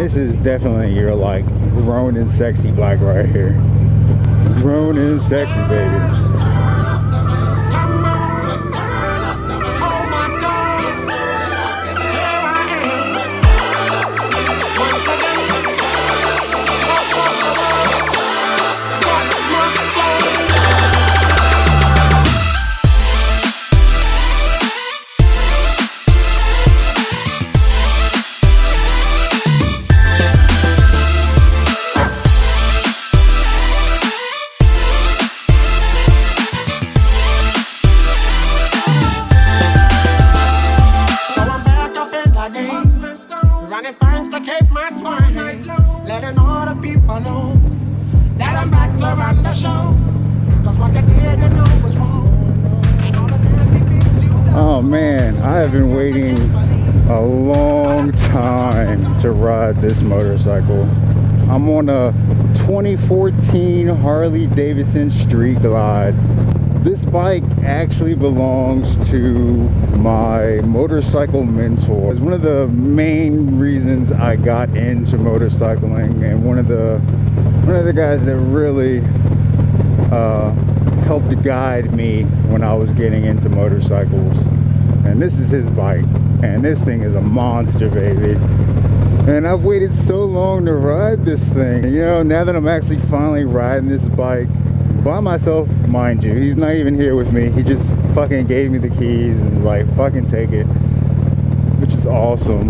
this is definitely your like grown and sexy bike right here. Grown and sexy, baby. Oh man, I have been waiting a long time to ride this motorcycle. I'm on a 2014 Harley Davidson Street Glide. This bike actually belongs to my motorcycle mentor. It's one of the main reasons I got into motorcycling, and one of the guys that really helped guide me when I was getting into motorcycles. And this is his bike, and this thing is a monster, baby. And I've waited so long to ride this thing. You know, now that I'm actually finally riding this bike by myself, mind you, he's not even here with me. He just fucking gave me the keys and was like, fucking take it, which is awesome.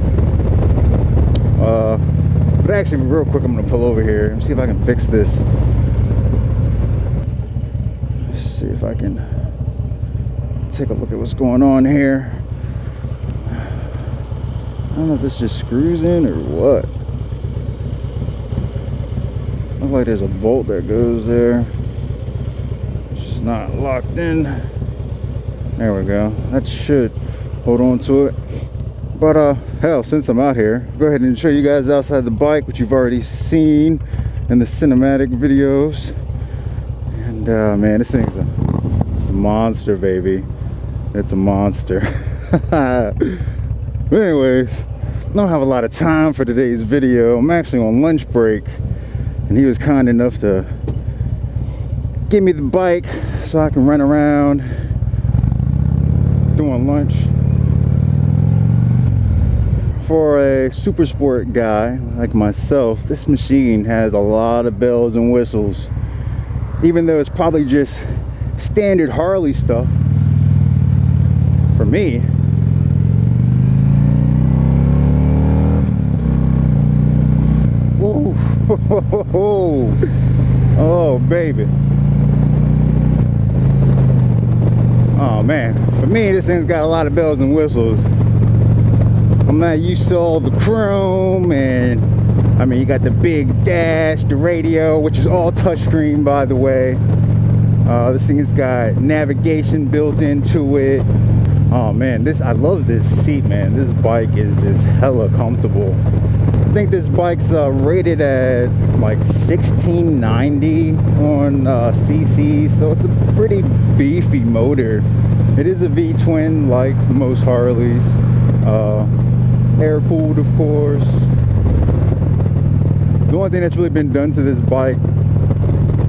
But actually, real quick, I'm gonna pull over here and see if I can fix this. See if I can take a look at what's going on here. I don't know if this just screws in or what. Looks like there's a bolt that goes there. It's just not locked in. There we go. That should hold on to it. But hell, since I'm out here, go ahead and show you guys outside the bike, which you've already seen in the cinematic videos. And man, this thing's it's a monster, baby. It's a monster. But anyways, I don't have a lot of time for today's video. I'm actually on lunch break, and he was kind enough to give me the bike so I can run around doing lunch. For a super sport guy like myself, this machine has a lot of bells and whistles. Even though it's probably just standard Harley stuff for me. Whoa. Oh baby. Oh man, for me this thing's got a lot of bells and whistles. I'm not used to all the chrome, and I mean, you got the big dash, the radio, which is all touchscreen, by the way. This thing has got navigation built into it. Oh man, I love this seat, man. This bike is just hella comfortable. I think this bike's rated at like 1690 on cc, so it's a pretty beefy motor. It is a V-twin like most Harleys. Air cooled, of course. The only thing that's really been done to this bike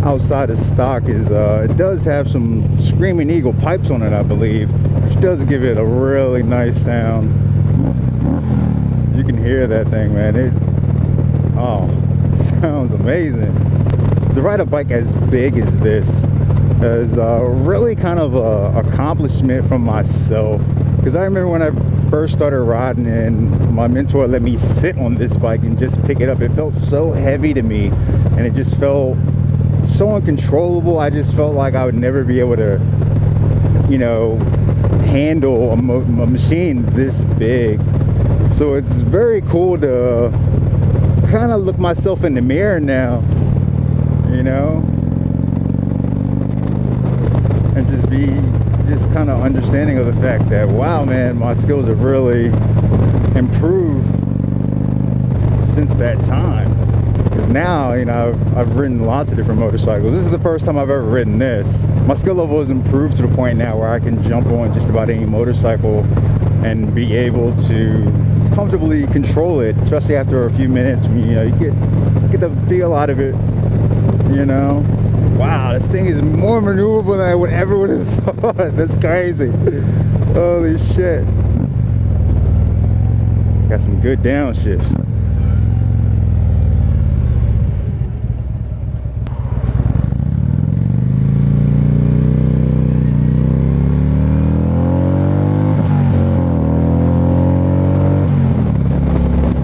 outside of stock is it does have some Screaming Eagle pipes on it, I believe, which does give it a really nice sound. You can hear that thing, man. It sounds amazing. To ride a bike as big as this is really kind of a accomplishment from myself, because I remember when I first started riding and my mentor let me sit on this bike and just pick it up. It felt so heavy to me, and it just felt so uncontrollable. I just felt like I would never be able to, you know, handle a machine this big. So it's very cool to kind of look myself in the mirror now, you know, and just be kind of understanding of the fact that, wow, man, my skills have really improved since that time. Because now, you know, I've ridden lots of different motorcycles. This is the first time I've ever ridden this. My skill level has improved to the point now where I can jump on just about any motorcycle and be able to comfortably control it, especially after a few minutes. You know, you get the feel out of it, you know. Wow, this thing is more maneuverable than I would have thought. That's crazy. Holy shit. Got some good downshifts.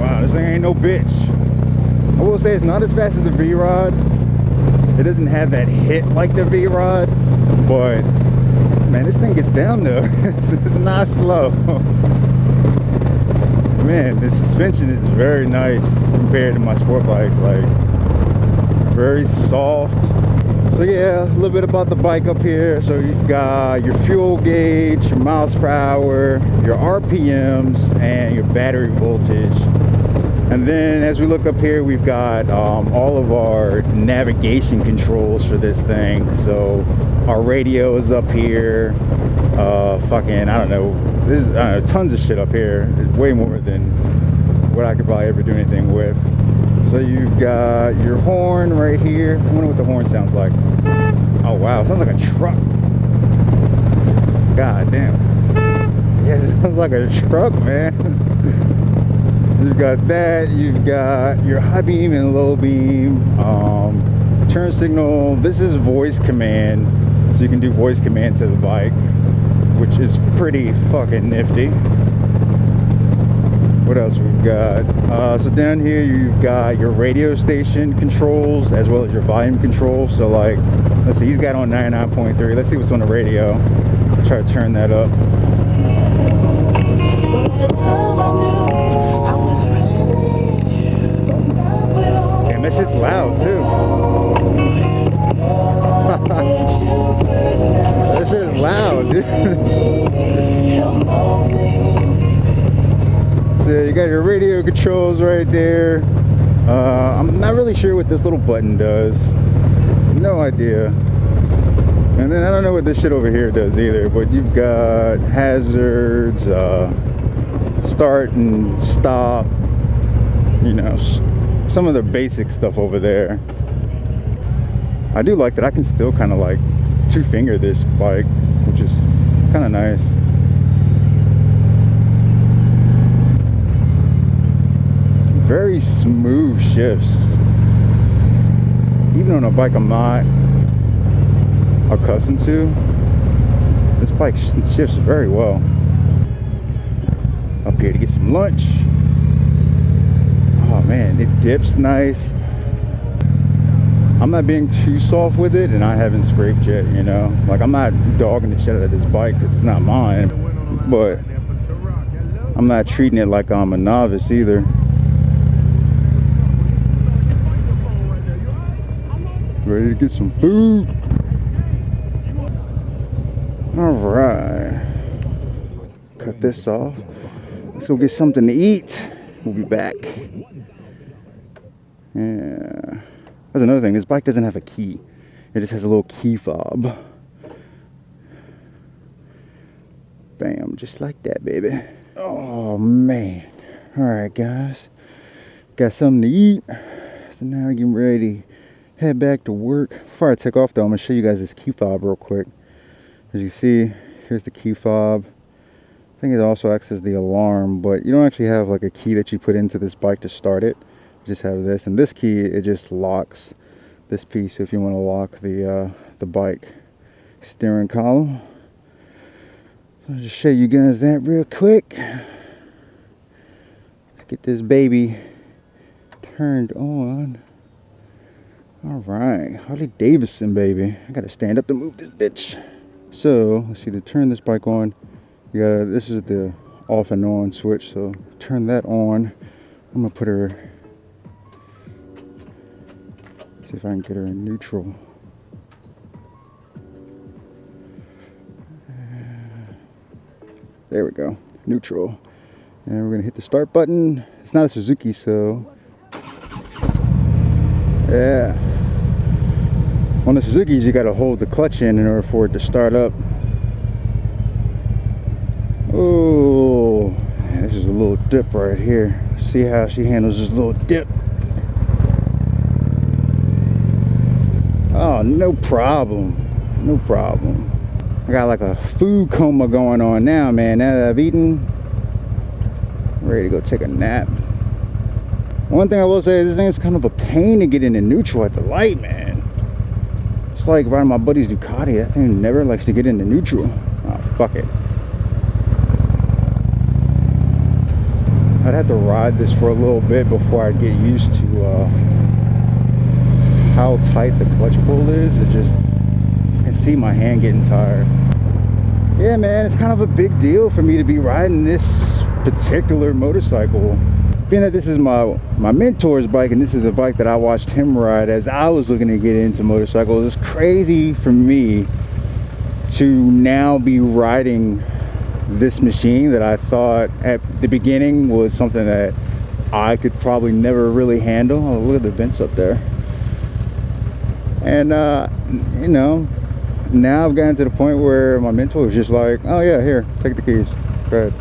Wow, this thing ain't no bitch. I will say it's not as fast as the V-Rod. It doesn't have that hit like the V-Rod, but man, this thing gets down though. It's not slow. Man, the suspension is very nice compared to my sport bikes, like very soft. So yeah, a little bit about the bike up here. So you've got your fuel gauge, your miles per hour, your RPMs, and your battery voltage. And then as we look up here, we've got all of our navigation controls for this thing. So our radio is up here. Fucking, I don't know, tons of shit up here. It's way more than what I could probably ever do anything with. So you've got your horn right here. I wonder what the horn sounds like. Oh wow, it sounds like a truck. God damn. Yeah, it sounds like a truck, man. You've got that, you've got your high beam and low beam, turn signal. This is voice command, so you can do voice command to the bike, which is pretty fucking nifty. What else we've got? So down here you've got your radio station controls as well as your volume controls. So like, let's see, he's got on 99.3. Let's see what's on the radio. I'll try to turn that up. Damn, that shit's loud too. That shit is loud, dude. So you got your radio controls right there. I'm not really sure what this little button does. No idea. And then I don't know what this shit over here does either, but you've got hazards, start and stop, you know, some of the basic stuff over there. I do like that I can still kind of like two-finger this bike, which is kind of nice. Very smooth shifts, even on a bike I'm not accustomed to. This bike shifts very well. Up here to get some lunch. Oh man, it dips nice. I'm not being too soft with it, and I haven't scraped yet, you know. Like, I'm not dogging the shit out of this bike because it's not mine, but I'm not treating it like I'm a novice either. Ready to get some food. All right, cut this off. Let's go get something to eat. We'll be back. Yeah, that's another thing. This bike doesn't have a key. It just has a little key fob. Bam, just like that, baby. Oh man. All right, guys, got something to eat. So now we're getting ready to head back to work. Before I take off though, I'm gonna show you guys this key fob real quick. As you see, here's the key fob. I think it also acts as the alarm, but you don't actually have like a key that you put into this bike to start it. You just have this, and this key, it just locks this piece if you want to lock the bike steering column. So I'll just show you guys that real quick. Let's get this baby turned on. All right, Harley Davidson, baby. I gotta stand up to move this bitch. So let's see, to turn this bike on, you gotta, this is the off and on switch, so turn that on. I'm gonna put her, see if I can get her in neutral. There we go, neutral. And we're gonna hit the start button. It's not a Suzuki, so yeah. On the Suzukis, you gotta hold the clutch in order for it to start up. Oh, man, this is a little dip right here. See how she handles this little dip. Oh, no problem. No problem. I got like a food coma going on now, man. Now that I've eaten, I'm ready to go take a nap. One thing I will say is this thing is kind of a pain to get into neutral at the light, man. It's like riding my buddy's Ducati. That thing never likes to get into neutral. Oh, fuck it. I'd have to ride this for a little bit before I get used to how tight the clutch pull is. It just, I can see my hand getting tired. Yeah, man, it's kind of a big deal for me to be riding this particular motorcycle. Being that this is my mentor's bike and this is the bike that I watched him ride as I was looking to get into motorcycles, it's crazy for me to now be riding this machine that I thought at the beginning was something that I could probably never really handle. Oh, look at the vents up there. And you know, now I've gotten to the point where my mentor is just like, oh yeah, here, take the keys, go ahead.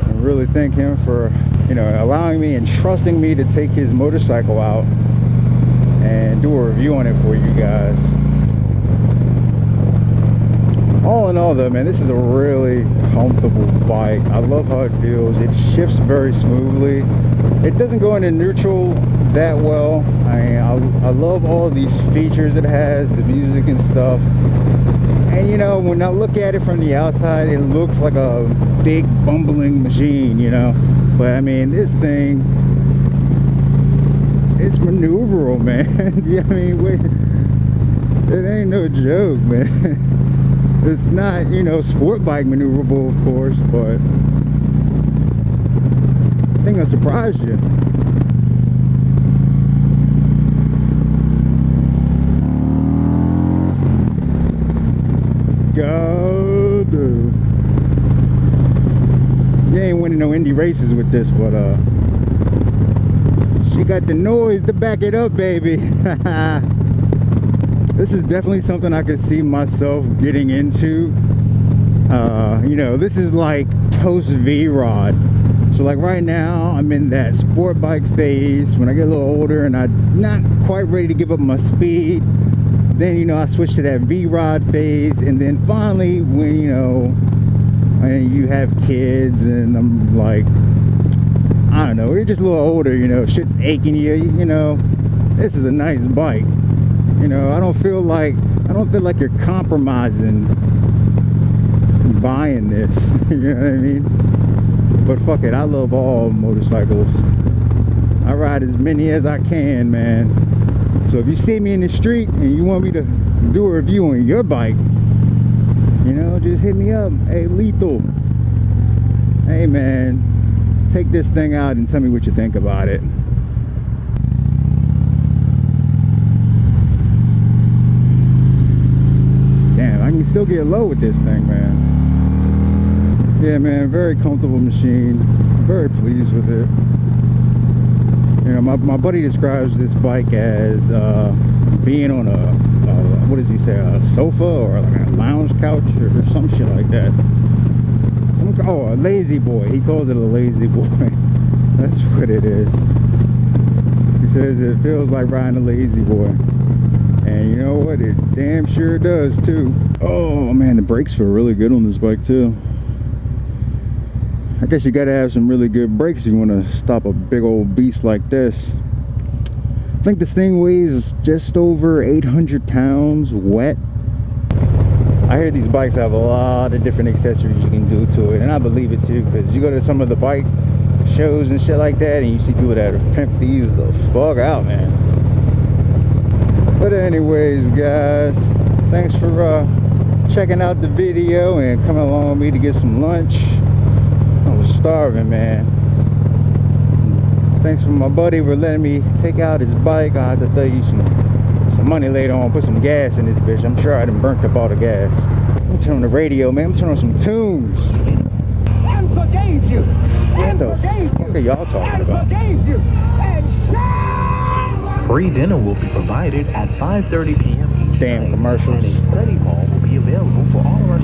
I really thank him for, you know, allowing me and trusting me to take his motorcycle out and do a review on it for you guys. All in all though, man, this is a really comfortable bike. I love how it feels. It shifts very smoothly. It doesn't go into neutral that well. I love all of these features it has, the music and stuff. And you know, when I look at it from the outside, it looks like a big bumbling machine, you know. But I mean, this thing, it's maneuverable, man. You know what I mean? Wait, it ain't no joke, man. It's not, you know, sport bike maneuverable, of course, but I think I surprised you. God, you ain't winning no indie races with this, but she got the noise to back it up, baby. This is definitely something I could see myself getting into. You know, this is like post V-Rod. So like right now, I'm in that sport bike phase. When I get a little older and I'm not quite ready to give up my speed, then, you know, I switch to that V-Rod phase. And then finally, when, you know, when you have kids and I'm like, I don't know, you're just a little older, you know, shit's aching you, you know, this is a nice bike. You know, I don't feel like you're compromising buying this. You know what I mean? But fuck it, I love all motorcycles. I ride as many as I can, man. So if you see me in the street and you want me to do a review on your bike, you know, just hit me up. Hey, Lethal. Hey, man, take this thing out and tell me what you think about it. Damn, I can still get low with this thing, man. Yeah, man, very comfortable machine. Very pleased with it. You know, my buddy describes this bike as being on a what does he say, a sofa or like a lounge couch or some shit like that. Oh, a lazy boy. He calls it a lazy boy. That's what it is. He says it feels like riding a lazy boy. And you know what? It damn sure does too. Oh man, the brakes feel really good on this bike too. I guess you gotta have some really good brakes if you want to stop a big old beast like this. I think this thing weighs just over 800 pounds wet. I hear these bikes have a lot of different accessories you can do to it, and I believe it too, because you go to some of the bike shows and shit like that and you see people that have pimped these the fuck out, man. But anyways, guys, thanks for checking out the video and coming along with me to get some lunch. I was starving, man. Thanks for my buddy for letting me take out his bike. I have to throw you some money later on, put some gas in this bitch. I'm sure I done burnt up all the gas. I'm turning on the radio, man. I'm turning on some tunes. And forgave you. What the fuck are y'all talking about? Forgave you. And free dinner will be provided at 5:30 p.m. each Damn night, commercials. And a study hall will be available for all of our